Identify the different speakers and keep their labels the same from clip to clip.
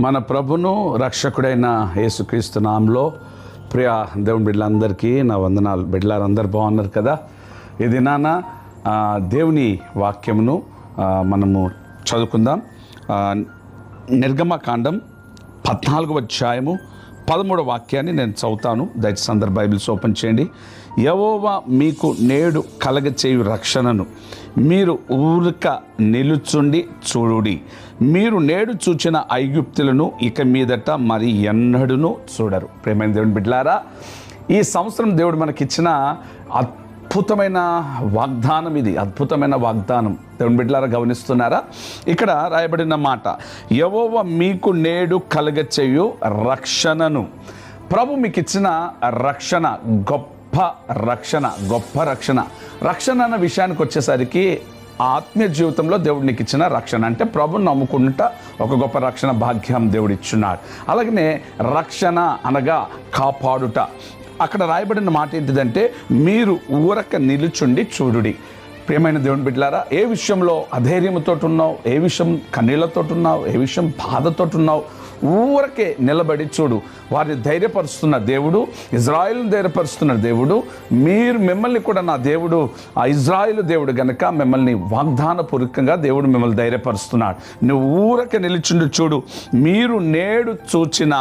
Speaker 1: మన ప్రభును రక్షకుడైన యేసుక్రీస్తు నామములో ప్రియ దేవుని బిడ్డలందరికీ నా వందనాలు. బిడ్డలందరూ బాగున్నారు కదా? ఈ దినాన దేవుని వాక్యమును మనము చదువుకుందాం. నిర్గమకాండం 14వ అధ్యాయము 13వ వాక్యాన్ని నేను చదువుతాను. దయచేసి అందరు బైబిల్స్ ఓపెన్ చేయండి. యెహోవా మీకు నేడు కలగచేయు రక్షణను మీరు ఊరక నిలుచుండి చూడుడి. మీరు నేడు చూచిన ఐగుప్తులను ఇక మీదట మరి ఎన్నడూను చూడరు. ప్రేమైన దేవుని బిడ్డలారా, ఈ సంవత్సరం దేవుడు మనకిచ్చిన అద్భుతమైన వాగ్దానం ఇది. అద్భుతమైన వాగ్దానం. దేవుని బిడ్డలారా గమనిస్తున్నారా? ఇక్కడ రాయబడిన మాట, యెహోవా మీకు నేడు కలగచేయు రక్షణను. ప్రభు మీకు ఇచ్చిన రక్షణ గొప్ప రక్షణ. రక్షణ అన్న విషయానికి వచ్చేసరికి ఆత్మీయ జీవితంలో దేవుడు నీకు ఇచ్చిన రక్షణ అంటే ప్రభుని నమ్ముకుంటా ఒక గొప్ప రక్షణ భాగ్యం దేవుడు ఇచ్చున్నాడు. అలాగనే రక్షణ అనగా కాపాడుట. అక్కడ రాయబడిన మాట ఏంటిదంటే, మీరు ఊరక నిలుచుండి చూడుడి. ప్రియమైన దేవుని బిడ్డలారా, ఏ విషయంలో అధైర్యంతో ఉన్నావు, ఏ విషయం కన్నీళ్లతో ఉన్నావు, ఏ విషయం బాధతో ఉన్నావు, ఊరకే నిలబడి చూడు. వారిని ధైర్యపరుస్తున్న దేవుడు, ఇజ్రాయిల్ని ధైర్యపరుస్తున్న దేవుడు, మిమ్మల్ని కూడా నా దేవుడు ఆ ఇజ్రాయిల్ దేవుడు గనక మిమ్మల్ని వాగ్దానపూర్వకంగా దేవుడు మిమ్మల్ని ధైర్యపరుస్తున్నాడు. నువ్వు ఊరకే నిలుచుండి చూడు. మీరు నేడు చూచిన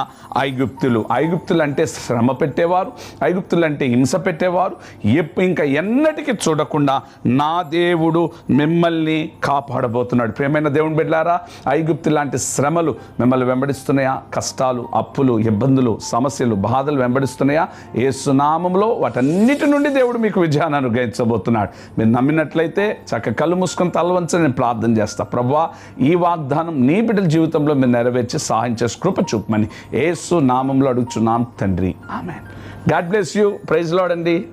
Speaker 1: ఐగుప్తులు అంటే శ్రమ పెట్టేవారు, ఐగుప్తులు అంటే హింస పెట్టేవారు. ఇంకా ఎన్నటికీ చూడకుండా నా దేవుడు మిమ్మల్ని కాపాడబోతున్నాడు. ప్రియమైన దేవుని బిడ్డలారా, ఐగుప్తు లాంటి శ్రమలు మిమ్మల్ని వెంబడిస్తున్నాయా? కష్టాలు, అప్పులు, ఇబ్బందులు, సమస్యలు, బాధలు వెంబడిస్తున్నాయా? యేసు నామములో వాటన్నిటి నుండి దేవుడు మీకు విజయాన్ని అనుగ్రహించబోతున్నాడు. మీరు నమ్మినట్లయితే చక్క కళ్ళు మూసుకొని తలవంచని నేను ప్రార్థన చేస్తా. ప్రభువా, ఈ వాగ్దానం నీ బిడ్డల జీవితంలో మీరు నెరవేర్చి సహాయం చేసి కృప చూపమని యేసు నామంలో అడుగుచున్నాం తండ్రి, ఆమేన్. God bless you. Praise Lord అండి.